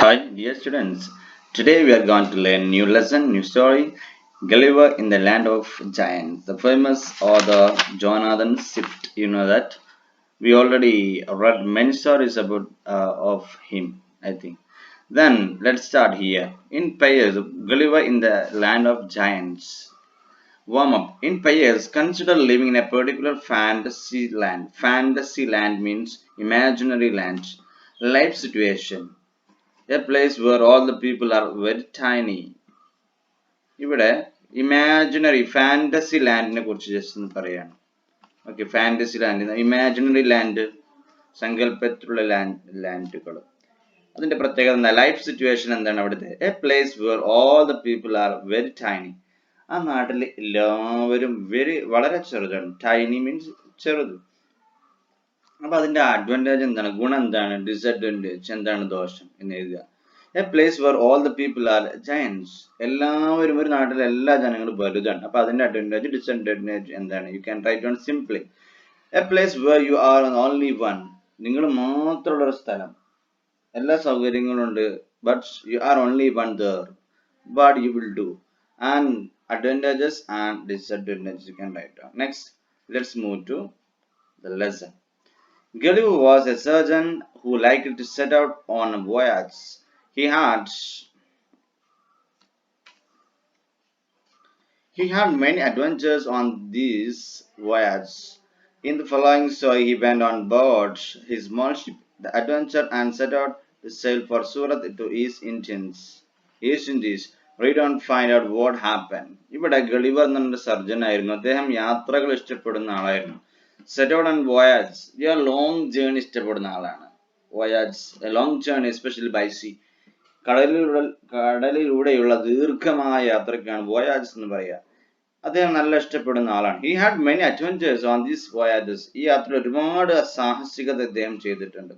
Hi, dear students. Today we are going to learn new lesson, new story. Gulliver in the Land of Giants. The famous author Jonathan Swift. You know that we already read many stories about of him. I think. Then let's start here. In pairs, Gulliver in the Land of Giants. Warm up. In pairs, consider living in a particular fantasy land. Fantasy land means imaginary land. Life situation. A place where all the people are very tiny. ഇവിടെ imaginary fantasy ലാൻഡിനെ കുറിച്ച് just ഒന്ന് പറയാണ്. Okay, fantasy land, imaginary land, സങ്കല്പത്തിലുള്ള ലാൻഡുകൾ. അതിന്റെ പ്രത്യേകത എന്താ? ലൈഫ് സിറ്റുവേഷൻ എന്താണ് അവിടുത്തെ? A place where all the people are very tiny. ആ നാട്ടിൽ എല്ലാവരും വളരെ ചെറുതാണ്. ടൈനി മീൻസ് ചെറുത്. അപ്പൊ അതിന്റെ അഡ്വാൻറ്റേജ് എന്താണ്, ഗുണം എന്താണ്, ഡിസഡ്വാൻറ്റേജ് എന്താണ്, ദോഷം എന്ന് എഴുതുക. A place were all the people R giants. എല്ലാവരും, ഒരു നാട്ടിലെ എല്ലാ ജനങ്ങളും വലുതാണ്. അപ്പൊ അതിന്റെ അഡ്വാൻറ്റേജ് ഡിസഡ്വാൻറ്റേജ് എന്താണ്? You can write on simply. A place were you are only one. നിങ്ങൾ മാത്രമുള്ള ഒരു സ്ഥലം, എല്ലാ സൗകര്യങ്ങളും ഉണ്ട്, but you are only one there. But you will do. And advantages and disadvantages you can write down. Next, let's move to the lesson. Gulliver was a surgeon who liked to set out on a voyage. He had many adventures on these voyages. In the following story, he went on board his small ship, the Adventure, and set out to sail for Surat to East Indies. Read and find out what happened. ഇവിടെ Gulliver എന്നൊരു surgeon ആയിരുന്നു. അദ്ദേഹം യാത്രകൾ ഇഷ്ടപ്പെടുന്ന ആളായിരുന്നു. Set out and voyage, long journey ഇഷ്ടപ്പെടുന്ന ആളാണ്. Voyage, a long journey especially by sea. കടലിലൂടെയുള്ള ദീർഘമായ യാത്രക്കാണ് വോയാജ് എന്ന് പറയുക. അദ്ദേഹം നല്ല ഇഷ്ടപ്പെടുന്ന ആളാണ്. He had many adventures on these voyages. ഈ യാത്രയിൽ ഒരുപാട് സാഹസികത അദ്ദേഹം ചെയ്തിട്ടുണ്ട്.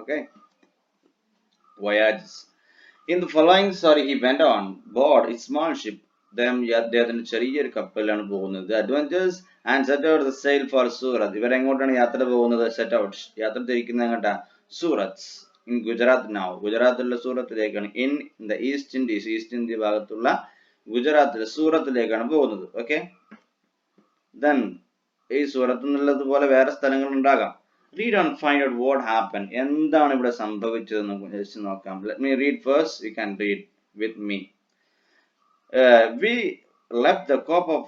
Okay, voyages. In the following story, he went on board a small ship. അദ്ദേഹത്തിന് ചെറിയൊരു കപ്പലിലാണ് പോകുന്നത്. The adventures and set out the sail for Surat. ഇവരെങ്ങോട്ടാണ് യാത്ര പോകുന്നത്? സെറ്റ് ഔട്ട്, യാത്ര തിരിക്കുന്നത് എങ്ങോട്ടാ? Surat, in Gujarat now. ഗുജറാത്തിലുള്ള സൂറത്തിലേക്കാണ്. In the East Indies, East India ഭാഗത്തുള്ള ഗുജറാത്തിലെ സൂറത്തിലേക്കാണ് പോകുന്നത്. ഓക്കെ, ദെൻ ഈ സൂറത്ത് എന്നുള്ളതുപോലെ വേറെ സ്ഥലങ്ങൾ ഉണ്ടാകാം. Read and find out what happened. എന്താണ് ഇവിടെ സംഭവിച്ചതെന്ന് ജസ്റ്റ് നോക്കാം. Let me read first. You can read with me. We left the Cape of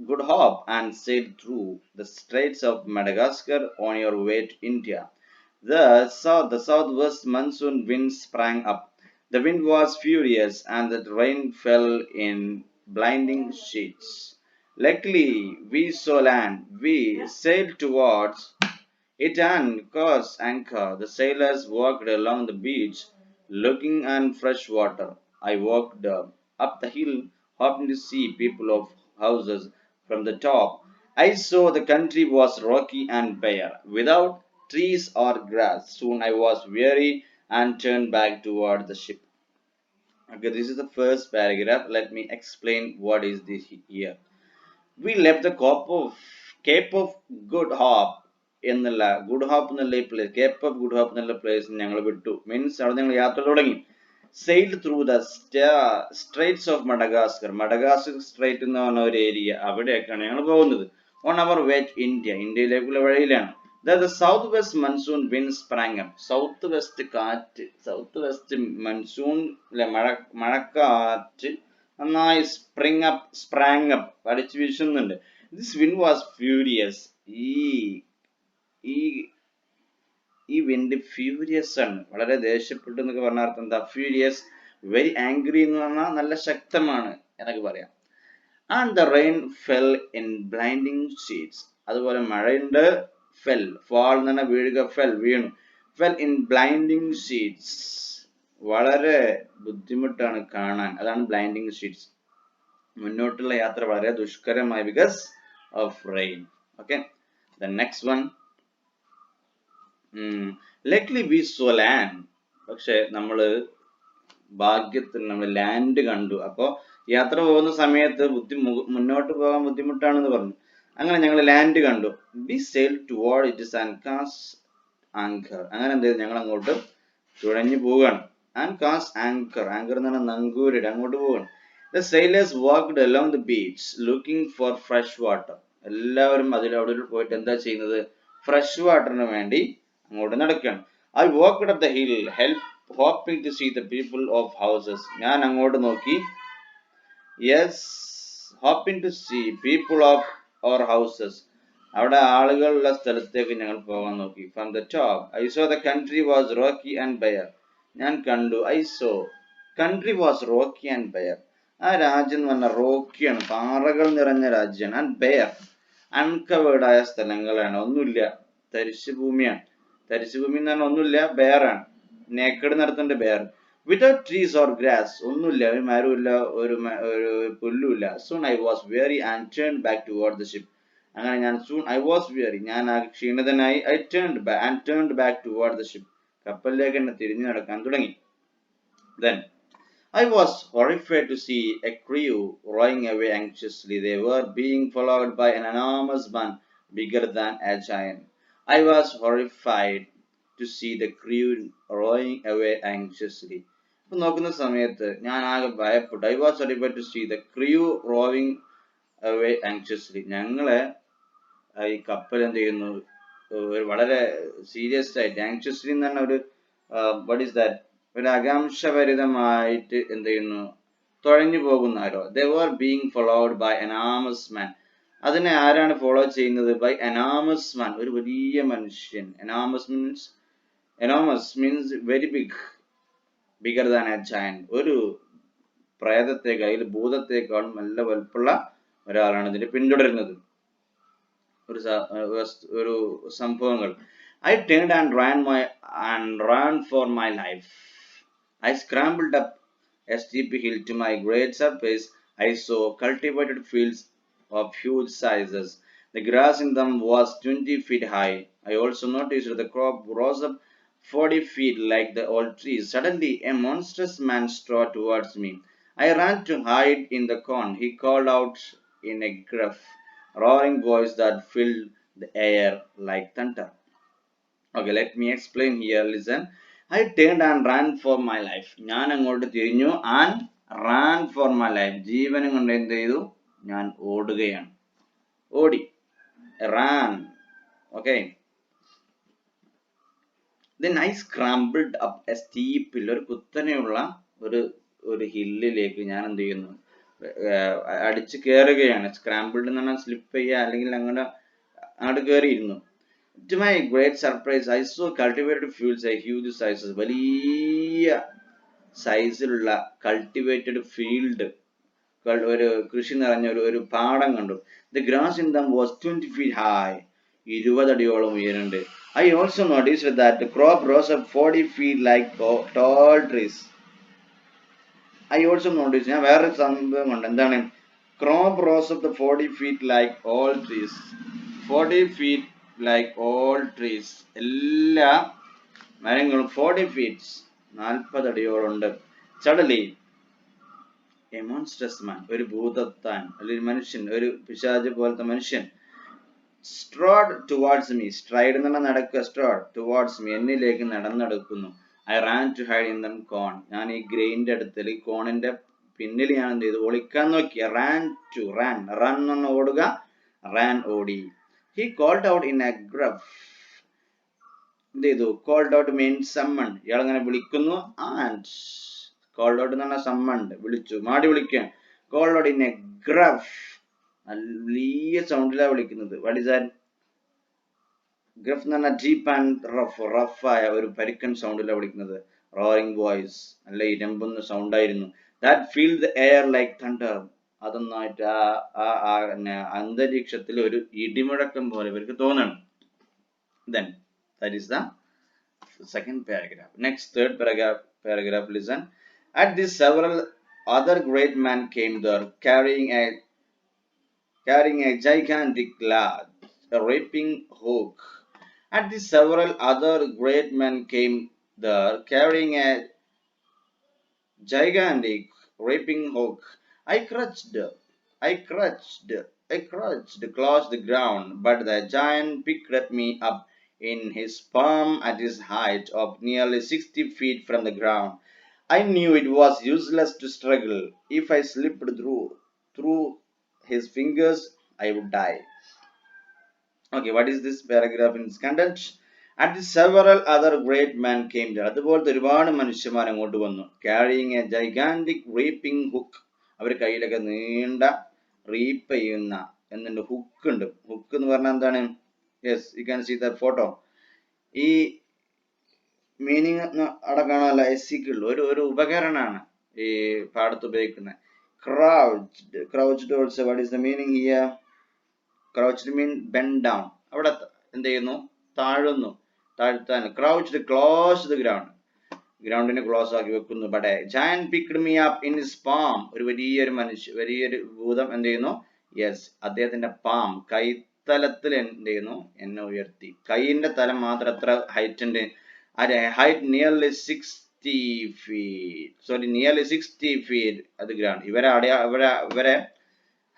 Good Hope and sailed through the Straits of Madagascar on your way to India. The southwest monsoon wind sprang up. The wind was furious and the rain fell in blinding sheets. Luckily, we saw land. We sailed towards it and cast anchor. The sailors walked along the beach, looking on fresh water. I walked up the hill, hoping to see people of houses from the top. I saw the country was rocky and bare, without trees or grass. Soon I was weary and turned back toward the ship. Okay, this is the first paragraph. Let me explain what is this here. We left the Cape of Good Hope എന്നുള്ള good hope എന്നുള്ള place, cape of good hope എന്നുള്ള പ്ലേസ് ഞങ്ങൾ വിട്ടു. Means അവിടെ ഞങ്ങൾ യാത്ര തുടങ്ങി. Sailed through the straits of Madagascar. Madagascar strait എന്ന് പറഞ്ഞ ഒരു ഏരിയ, അവിടെയൊക്കെയാണ് ഞങ്ങൾ പോകുന്നത്. On our way to India, ഇന്ത്യയിലേക്കുള്ള വഴിയിലാണ്. The south west monsoon wind sprang up. South west കാറ്റ്, സൗത്ത് വെസ്റ്റ് മൺസൂൺ മഴക്കാറ്റ് നന്നായി സ്പ്രാങ് അപ്പ് അടിച്ചു വീശുന്നുണ്ട്. This wind was furious. ഈ വിൻഡ് ഫ്യൂരിയസ് ആണ്, വളരെ ദേഷ്യപ്പെട്ടു എന്നൊക്കെ പറഞ്ഞ അർത്ഥം എന്താ? ഫ്യൂരിയസ്, വെരി ആംഗ്രി എന്ന് പറഞ്ഞാൽ നല്ല ശക്തമാണ് എന്നൊക്കെ പറയാം. And the rain fell in blinding sheets. അതുപോലെ മഴയുണ്ട്. ഫെൽ, ഫാൾ എന്ന് പറഞ്ഞാൽ വീഴുക, ഫെൽ വീണു. ഫെൽ ഇൻ ബ്ലൈൻഡിങ് ഷീറ്റ്സ്, വളരെ ബുദ്ധിമുട്ടാണ് കാണാൻ, അതാണ് ബ്ലൈൻഡിങ് ഷീറ്റ്സ്. മുന്നോട്ടുള്ള യാത്ര വളരെ ദുഷ്കരമായി, because of rain. Okay, the next one. Luckily we saw land. പക്ഷെ നമ്മള് ഭാഗ്യത്തിന് നമ്മൾ ലാൻഡ് കണ്ടു. അപ്പോ യാത്ര പോകുന്ന സമയത്ത് മുന്നോട്ട് പോകാൻ ബുദ്ധിമുട്ടാണെന്ന് പറഞ്ഞു. അങ്ങനെ ഞങ്ങൾ ലാൻഡ് കണ്ടു. We sail toward it and cast anchor. അങ്ങനെ എന്ത് ചെയ്തു? ഞങ്ങൾ അങ്ങോട്ട് തുഴഞ്ഞു പോവുകയാണ്. and cast anchor. Anchor എന്ന് പറഞ്ഞാൽ നങ്കൂരിട്ട് അങ്ങോട്ട് പോകണം. The sailors walked along the beach looking for fresh water. എല്ലാവരും അവിടെ പോയിട്ട് എന്താ ചെയ്യുന്നത്? ഫ്രഷ് വാട്ടറിന് വേണ്ടി അങ്ങോട്ട് നടക്കുകയാണ്. I walked up the hill, hoping to see the people of houses. ഞാൻ അങ്ങോട്ട് നോക്കി. Yes, hoping to see people of our houses. അവിടെ ആളുകളുള്ള സ്ഥലത്തേക്ക് ഞങ്ങൾ പോകാൻ നോക്കി. From the top, I saw the country was rocky and bare. ഞാൻ കണ്ടു. I saw country was rocky and bare. ആ രാജ്യം എന്ന് പറഞ്ഞാൽ റോക്കിയാണ്, പാറകൾ നിറഞ്ഞ രാജ്യമാണ്. ആൻഡ് ബെയർ, അൺകവേർഡ് ആയ സ്ഥലങ്ങളാണ്, ഒന്നുമില്ല, തരിശു ഭൂമിയാണ്. തരിശു ഭൂമി എന്ന് പറഞ്ഞാൽ ഒന്നുമില്ല, ബെയറാണ്. നേക്കഡ് നടത്തേണ്ട bear. Without trees or grass, ഒന്നുമില്ല, ഒരു മരവുമില്ല, ഒരു പുല്ലുമില്ല. Soon I was weary and turned back toward the ship. അങ്ങനെ ഞാൻ soon I was weary, ഞാൻ ക്ഷീണിതനായി. I turned back toward the ship. കപ്പലിലേക്ക് തന്നെ തിരിഞ്ഞു നടക്കാൻ തുടങ്ങി. Then I was horrified to see a crew rowing away anxiously. They were being followed by an enormous man bigger than a giant. I was horrified to see the crew rowing away anxiously. ഇപ്പൊ നോക്കുന്ന സമയത്ത് ഞാൻ ആകെ ഭയപ്പെട്ടു. I was horrified to see the crew rowing away anxiously. ഞങ്ങളെ ഈ കപ്പൽ എന്ത് ചെയ്യുന്നു, വളരെ സീരിയസ് ആയിട്ട്, ആങ്ഷ്യസ്ലി എന്ന് പറഞ്ഞ ഒരു what is that, ഒരു ആകാംക്ഷഭരിതമായിട്ട് എന്ത് ചെയ്യുന്നു, തുഴഞ്ഞു പോകുന്ന ആരോ. They were being followed by an enormous man. അതിനെ ആരാണ് ഫോളോ ചെയ്യുന്നത്? By enormous man, ഒരു വലിയ മനുഷ്യൻ. Enormous means very big, bigger than a giant. ഒരു പ്രേതത്തെക്കാൾ, അതിൽ ഭൂതത്തെക്കാളും നല്ല വലുപ്പമുള്ള ഒരാളാണ് ഇതിനെ പിന്തുടരുന്നത്. ഒരു സംഭവങ്ങൾ. I turned and ran for my life. I scrambled up a steep hill. To my great surprise, I saw cultivated fields of huge sizes. The grass in them was 20 feet high. I also noticed the crop rose up 40 feet like the old trees. Suddenly, a monstrous man strode towards me. I ran to hide in the corn. He called out in a gruff, roaring voice that filled the air like thunder. Okay, let me explain here. Listen. I turned and ran for my life. ഞാൻ അങ്ങോട്ട് തിരിഞ്ഞു and ran for my life. ജീവനും കൊണ്ട് എന്ത് ചെയ്തു? ഞാൻ ഓടുകയാണ്. ഓടി. Ran. Okay. Then I scrambled up a steep hill. ഒരു കുത്തനെയുള്ള ഒരു ഹില്ലിലേക്ക് ഞാൻ എന്ത് ചെയ്യുന്നു? അടിച്ച് കയറുകയാണ്. സ്ക്രാമ്പിൾഡ് എന്ന് പറഞ്ഞാൽ സ്ലിപ്പ് ചെയ്യുക, അല്ലെങ്കിൽ അങ്ങോട്ട് കയറിയിരുന്നു. To my great surprise, I saw cultivated fields of huge sizes. വലിയ സൈസിലുള്ള കൾട്ടിവേറ്റഡ് ഫീൽഡ്, ഒരു കൃഷി നിറഞ്ഞ ഒരു പാടം കണ്ടു. The grass in them was 20 feet high. 20 അടിയോളം ഉയരണ്ട്. I also noticed that the crop rose up 40 feet like tall trees. I also noticed, ഞാൻ വേറെ സംഭവം ഉണ്ട്. എന്താണ്? Crop rose up the 40 feet like all trees. 40 feet like all trees. എല്ലാ മരങ്ങളും 40 feet, 40 അടിയോളുണ്ട്. Suddenly, a monstrous man, ഒരു ഭൂതത്താൻ, അല്ലെങ്കിൽ മനുഷ്യൻ, ഒരു പിശാച് പോലത്തെ മനുഷ്യൻ, strode towards me. Stride എന്ന് പറഞ്ഞാൽ നടക്കുക. Strode towards me, എന്നിലേക്ക് നടന്നെടുക്കുന്നു. I ran to hide in the corn. ഞാൻ ഈ ഗ്രെയിൻ്റെ അടുത്തിൽ, കോണിന്റെ പിന്നിൽ ഞാൻ എന്ത് ചെയ്തു? ഒളിക്കാൻ നോക്കി. Run എന്ന് പറഞ്ഞാൽ ഓടുക. Ran, ഓടി. He called out in a gruff. എന്ത് ചെയ്തു? Called out means summoned. ഇയാൾ അങ്ങനെ വിളിക്കുന്നു. And called out എന്ന് പറഞ്ഞാൽ summoned, വിളിച്ചു, മാടി വിളിക്കാൻ. Called out in a gruff, വലിയ സൗണ്ടിലാണ് വിളിക്കുന്നത്. What is that? Gruff എന്ന് പറഞ്ഞാൽ deep and rough ആയ ഒരു പരുക്കൻ സൗണ്ടിലാണ് വിളിക്കുന്നത്. Roaring voice, നല്ല ഇരമ്പുന്ന സൗണ്ടായിരുന്നു. That filled the air like thunder. അതൊന്നായിട്ട് അന്തരീക്ഷത്തിൽ ഒരു ഇടിമുഴക്കം പോലെ ഇവർക്ക് തോന്നണം. Then that is the second paragraph. Next, third paragraph, listen. At this, several other great men came there, carrying a gigantic lad, a reaping hook. At this, several other great men came there, carrying a gigantic reaping hook. I crouched close to the ground, but the giant picked me up in his palm at his height of nearly 60 feet from the ground. I knew it was useless to struggle. If I slipped through his fingers, I would die. Okay, what is this paragraph in its content? And several other great men came there. അതുപോലത്തെ ഒരുപാട് മനുഷ്യന്മാർ അങ്ങോട്ട് വന്നു. Carrying a gigantic reaping hook. അവർ കയ്യിലൊക്കെ നീണ്ട റീപ്പ് ചെയ്യുന്ന എന്നിട്ട് hook ഉണ്ട്. ഹുക്ക് എന്ന് പറഞ്ഞാൽ എന്താണ്? Yes, you can see the photo. ഈ മീനിങ് അവിടെ കാണാനല്ല, എസ്സിക്കുള്ള ഒരു ഉപകരണമാണ് ഈ പാടത്ത് ഉപയോഗിക്കുന്നത്. Crouched also. What is the meaning here? Crouched mean bend down. അവിടെ എന്ത് ചെയ്യുന്നു? താഴുന്നു, താഴ്ത്താൻ. ക്രൗച്ച്ഡ് ക്ലോസ് ദ ഗ്രൗണ്ട്, ഗ്രൗണ്ടിനെ ക്ലോസ് ആക്കി വെക്കുന്നു. But giant picked me up in his palm. ഒരു വലിയൊരു ഭൂതം എന്ത് ചെയ്യുന്നു? യെസ്, അദ്ദേഹത്തിന്റെ പാം, കൈത്തലത്തിൽ എന്ത് ചെയ്യുന്നു? എന്നെ ഉയർത്തി. കൈയിന്റെ തലം മാത്രം എത്ര ഹൈറ്റ് ഉണ്ട്? at a height nearly 60 feet. Sorry, nearly 60 feet at the ground. ഇവരെ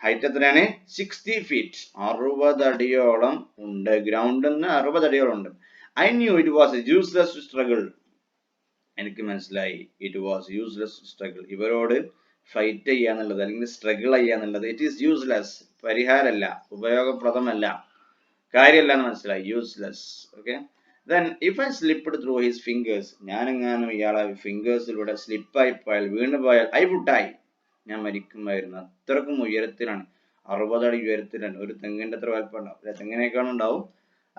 ഹൈറ്റ് എത്രയാണ്? 60 feet. 60 അടിയോളം ഉണ്ട്. ഗ്രൗണ്ടിന്ന് 60 അടിയോളം ഉണ്ട്. I knew it was useless to struggle. എനിക്ക് മനസ്സിലായി, it was useless to struggle. ഇവരോട് ഫൈറ്റ് ചെയ്യാന്നുള്ളത് അല്ലെങ്കിൽ സ്ട്രഗിൾ ചെയ്യാന്നുള്ളത് ഇറ്റ് ഈസ് യൂസ്ലെസ്, പരിഹാരമല്ല, ഉപയോഗപ്രദമല്ല, കാര്യമല്ല എന്ന് മനസ്സിലായി. Useless. Okay. Then if I slipped through his fingers, ഞാനെങ്ങാനും ഇയാളെ ഫിംഗേഴ്സിലൂടെ സ്ലിപ്പായി പോയാൽ, വീണ് പോയാൽ, I would die, ഞാൻ മരിക്കുമായിരുന്നു. അത്രക്കും ഉയരത്തിലാണ്, 60 അടി ഉയരത്തിലാണ്. ഒരു തെങ്ങിന്റെ അത്ര വലുപ്പം ഉണ്ടാവും, തെങ്ങിനേക്കാളും ഉണ്ടാവും,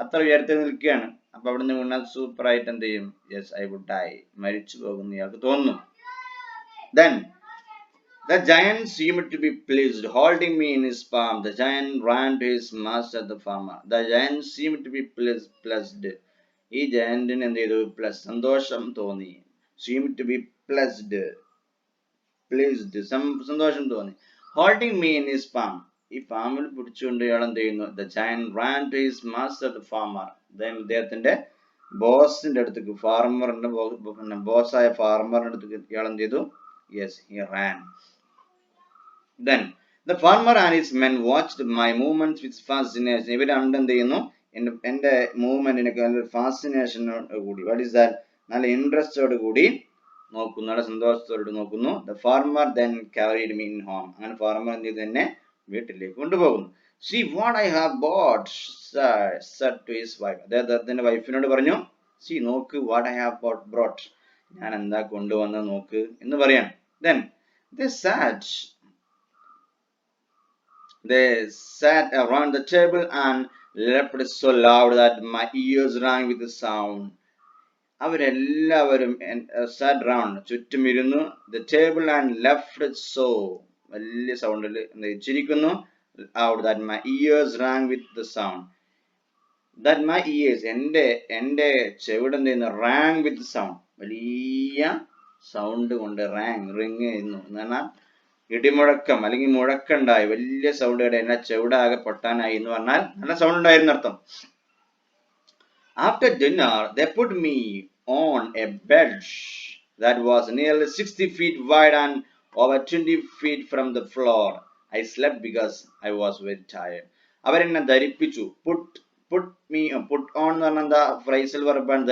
അത്ര ഉയരത്തിൽ നിൽക്കുകയാണ്. അപ്പൊ അവിടെ നിന്ന് വീണാൽ സൂപ്പറായിട്ട് എന്ത് ചെയ്യും? യെസ്, I would die, മരിച്ചു പോകുന്നു ഇയാൾക്ക് തോന്നുന്നു. Then the giant seemed to be pleased, holding me in his palm. The giant ran to his master, the farmer. The giant seemed to be pleased. ഈ ജയന്റിന് എന്ത് ചെയ്തു? സന്തോഷം തോന്നി. seem to be pleased, സന്തോഷം തോന്നി. holding me in his palm, ഈ പാമിൽ പിടിച്ചുകൊണ്ട് ഇയാൾ എന്ത് ചെയ്യുന്നു? the giant ran to his master the farmer. അദ്ദേഹത്തിന്റെ ബോസിന്റെ അടുത്തേക്ക്, ഫാർമറിന്റെ ബോസായ ഫാർമറിന്റെ അടുത്തേക്ക് ഇയാൾ എന്ത് ചെയ്തു? yes, he ran. Then the farmer and his men watched my movements with fascination. ഇവർ എന്ത് ചെയ്യുന്നു? എന്റെ മൂവ്മെന്റിനൊക്കെ നല്ല ഫാസിനേഷനോട് കൂടി, വാട്ട് ഈസ് ദാറ്റ്, നല്ല ഇൻട്രസ്റ്റോട് കൂടി നോക്കുന്നു, നല്ല സന്തോഷത്തോട് നോക്കുന്നു. The farmer then carried me in home. അങ്ങനെ ഫാർമർ എന്ത് ചെയ്തു? എന്നെ വീട്ടിലേക്ക് കൊണ്ടുപോകുന്നു. See what I have bought, said to his wife. അദ്ദേഹത്തിന്റെ വൈഫിനോട് പറഞ്ഞു, see, നോക്ക്, what I have brought, ഞാൻ എന്താ കൊണ്ടുവന്ന് നോക്ക് എന്ന് പറയാണ്. Then they sat around the table and laughed so loud that my ears rang with the sound. അവരെല്ലാവരും sat round, ചുറ്റും ഇരുന്നു, the table and laughed so, വലിയ സൗണ്ടിൽ ചിരിക്കുന്നു, out that my ears rang with the sound. That my ears, എന്റെ ചെവിട് എന്ത് ചെയ്യുന്നു? rang with the sound, വലിയ സൗണ്ട് കൊണ്ട്, റിങ് ചെയ്യുന്നു എന്ന് പറഞ്ഞാൽ ഇടിമുഴക്കം അല്ലെങ്കിൽ മുഴക്കുണ്ടായി, വലിയ സൗണ്ട് കേട്ട് എന്നെ ചെവിടാകെ പൊട്ടാനായി എന്ന് പറഞ്ഞാൽ നല്ല സൗണ്ട് ഉണ്ടായിരുന്നു അർത്ഥം. After dinner they put me on a bed that was nearly 60 feet wide and over 20 feet from the floor. I slept because I was very tired. അവരെന്നെ ധരിപ്പിച്ചു. put on എന്ന് പറഞ്ഞാൽ എന്താ? ഫ്രൈസൽ വെർബാണ്,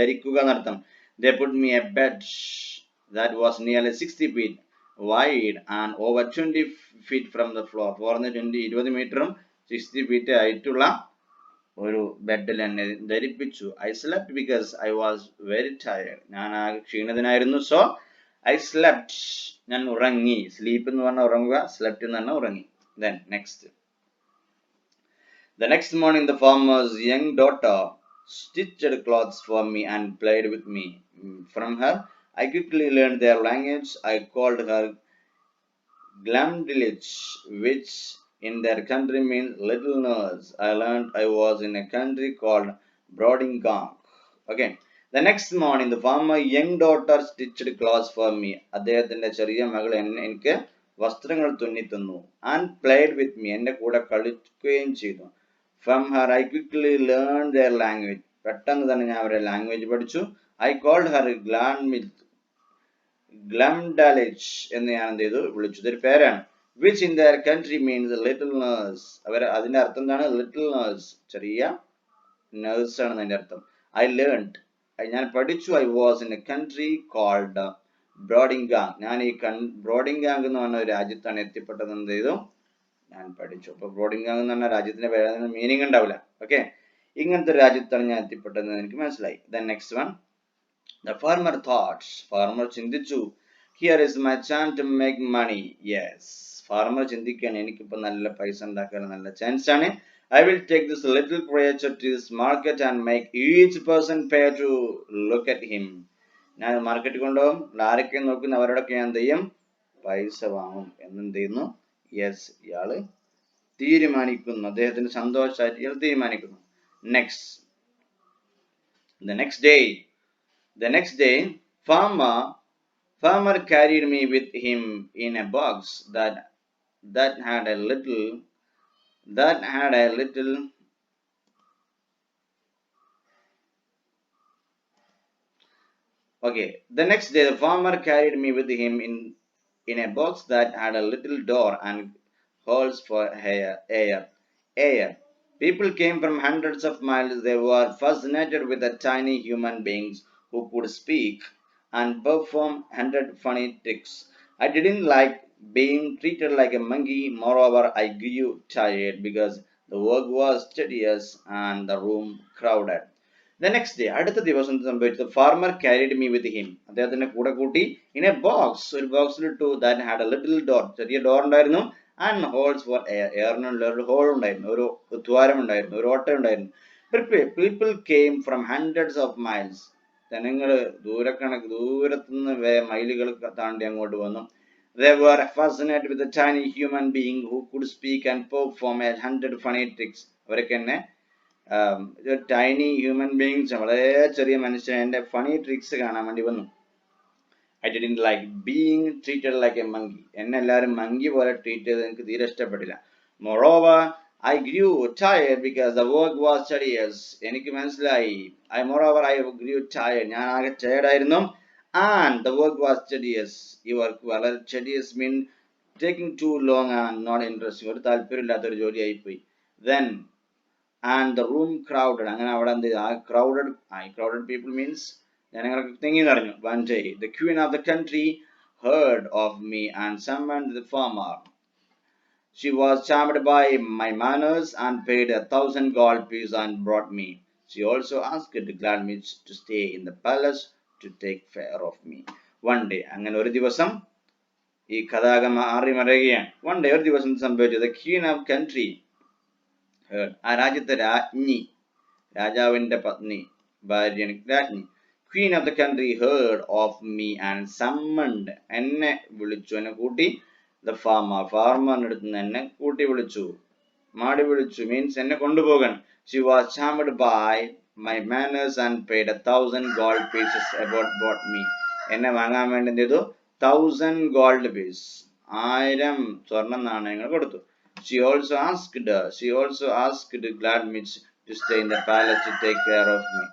ധരിക്കുക എന്നർത്ഥം. They put me a bed that was nearly 60 feet wide and over 20 feet from the floor. 20 മീറ്ററും 60 feet ആയിട്ടുള്ള ഒരു ബെഡിൽ എന്നെ ധരിപ്പിച്ചു. I slept because I was very tired. ഞാൻ ആകെ ക്ഷീണിതനായിരുന്നു. So I slept, ഞാൻ ഉറങ്ങി. സ്ലീപ്പ് എന്ന് പറഞ്ഞാൽ ഉറങ്ങുക, slept എന്ന് പറഞ്ഞാൽ ഉറങ്ങി. Then next. The next morning the farmer's young daughter stitched clothes for me and played with me. From her I quickly learned their language. I called her Glamdilich, which in their country means little nurse. I learned I was in a country called Brodingang. Okay. The next morning the farmer's young daughter stitched clothes for me. അദ്ദേഹത്തിന്റെ ചെറിയ മകൾ എനിക്ക് വസ്ത്രങ്ങൾ തുന്നി തന്നു. And played with me, എന്റെ കൂടെ കളിക്കുകയും ചെയ്തു. From her I quickly learned their language. പെട്ടെന്ന് തന്നെ ഞാൻ അവരുടെ ലാംഗ്വേജ് പഠിച്ചു. I called her Glamdalich എന്ന് ഞാൻ എന്ത് ചെയ്തു? വിളിച്ചു. ഇതൊരു പേരാണ്. Which in their country means little nurse. അതിന്റെ അർത്ഥം എന്താണ്? Little nurse, ചെറിയ nurse ആണ് അതിന്റെ അർത്ഥം. I learned, ഞാൻ പഠിച്ചു. I was in a country called ബ്രോഡിംഗാങ്. ഞാൻ ഈ ബ്രോഡിംഗാങ് എന്ന് പറഞ്ഞ ഒരു രാജ്യത്താണ് എത്തിപ്പെട്ടത്. എന്ത് ചെയ്തു? ഞാൻ പഠിച്ചു. അപ്പൊ ബ്രോഡിംഗാങ് എന്ന് പറഞ്ഞ രാജ്യത്തിന്റെ പേര് മീനിങ് ഉണ്ടാവില്ല. ഓക്കെ, ഇങ്ങനത്തെ ഒരു രാജ്യത്താണ് ഞാൻ എത്തിപ്പെട്ടത് എനിക്ക് മനസ്സിലായി. Then next one, the farmer thought. Farmer ചിന്തിച്ചു. Here is my chance to make money. Yes. Farmer ചിന്തിക്കുകയാണ്, എനിക്കിപ്പോ നല്ല പൈസ ഉണ്ടാക്കാൻ നല്ല ചാൻസ് ആണ്. I will take this little creature to this market and make each person pay to look at him. ഞാൻ മാർക്കറ്റിൽ കൊണ്ടുപോകും, ആരൊക്കെ നോക്കുന്ന അവരോടൊക്കെ ഞാൻ എന്ത് ചെയ്യും? പൈസ വാങ്ങും എന്നെന്ത് ചെയ്യുന്നു? യെസ്, ഇയാള് തീരുമാനിക്കുന്നു. അദ്ദേഹത്തിന് സന്തോഷമായിട്ട് ഇയാൾ തീരുമാനിക്കുന്നു. Next, the next day, farmer carried me with him in a box that had a little okay. The next day, the farmer carried me with him in a box that had a little door and holes for air. People came from hundreds of miles. They were fascinated with the tiny human beings who could speak and perform 100 funny tricks. I didn't like being treated like a monkey. Moreover, I grew tired because the work was tedious and the room crowded. The next day, അടുത്ത ദിവസം സംഭവിച്ചത്, farmer carried me with him. അദ്ദേഹത്തിന്റെ കൂടെ കൂട്ടി in a box, ഒരു ബോക്സിലിട്ടു, that had a little door, ചെറിയ door ഉണ്ടായിരുന്നു, and holes for air, എയറിനുള്ള ഒരു ഹോൾ ഉണ്ടായിരുന്നു, ഒരു ദ്വാരം ഉണ്ടായിരുന്നു, ഒരു ഓട്ട ഉണ്ടായിരുന്നു. People came from hundreds of miles. ജനങ്ങൾ ദൂരത്തുനിന്ന് മൈലുകൾ താണ്ടി അങ്ങോട്ട് വന്നു. They were fascinated with the tiny human being who could speak and perform 100 funny tricks. അവരൊക്കെ തന്നെ ടൈനി ഹ്യൂമൻ ബീങ്സ്, വളരെ ചെറിയ മനുഷ്യന്റെ ഫണി ട്രിക്സ് കാണാൻ വേണ്ടി വന്നു. I didn't like being treated like a monkey. എന്നെ എല്ലാവരും മങ്കി പോലെ ട്രീറ്റ് ചെയ്ത് എനിക്ക് തീരെ ഇഷ്ടപ്പെട്ടില്ല. Moreover, I grew tired because the work was tedious. എനിക്ക് മനസ്സിലായി, I grew tired. ഞാൻ ആകെ ടയർഡ് ആയിരുന്നു. And the work was tedious. ഈ വർക്ക് വളരെ tedious mean taking too long and not interesting. ഒരു താല്പര്യമില്ലാത്ത ഒരു ജോലിയായിപ്പോയി. Then and the room crowded. അങ്ങനെ അവിടെ എന്ത് crowded people means ജനങ്ങളൊക്കെ തിങ്ങി നിറഞ്ഞു. One day, the queen of the country heard of me and summoned the farmer. She was charmed by my manners and paid 1,000 gold pieces and brought me. She also asked Gladmich to stay in the palace to take care of me. One day, അങ്ങനെ ഒരു ദിവസം ഈ കഥാകം മാറി മറയുകയാണ്. One day, ഒരു ദിവസം സംഭവിച്ചു. The queen of country, ആ രാജ്യത്തെ രാജ്ഞി, രാജാവിന്റെ പത്നി, ഭാര്യയാണ് രാജ്ഞി. Queen of the country heard of me and summoned, എന്നെ വിളിച്ചു, എന്നെ കൂട്ടി. The farmer അടുത്ത് നിന്ന് എന്നെ കൂട്ടി വിളിച്ചു, മാടി വിളിച്ചു, മീൻസ് എന്നെ കൊണ്ടുപോകാൻ. She was charmed by my manners and paid 1,000 gold pieces bought me. എന്നെ വാങ്ങാൻ വേണ്ടി എന്ത് ചെയ്തു? 1,000 gold pieces, 1000 സ്വർണ്ണ നാണയങ്ങൾ കൊടുത്തു. She also asked Gladmich to stay in the palace to take care of me.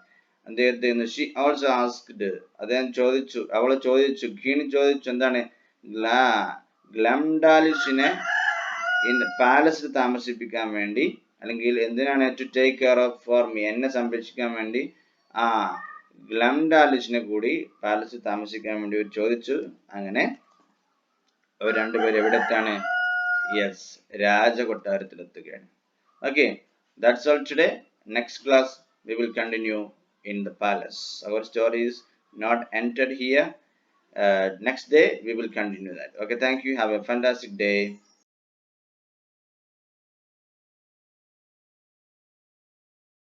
അദ്ദേഹത്തിന് she also asked, അദ്ദേഹം ചോദിച്ചു, അവള് ചോദിച്ചു, ഖീണി ചോദിച്ചു, എന്താണ്? ഗ്ലംഡാലിഷിനെ പാലസിൽ താമസിപ്പിക്കാൻ വേണ്ടി, അല്ലെങ്കിൽ എന്തിനാണ്? To take care of for me, എന്നെ സംരക്ഷിക്കാൻ വേണ്ടി ഗ്ലംഡാലിഷിനെ കൂടി പാലസിൽ താമസിക്കാൻ വേണ്ടി ചോദിച്ചു. അങ്ങനെ അവർ രണ്ടുപേരും എവിടെത്താണ്? Yes, രാജകൊട്ടാരത്തിലെത്തുകയാണ്. Okay, that's all today. Next class we will continue in the palace. Our story is not entered here. Next day we will continue that. Okay, thank you. Have a fantastic day.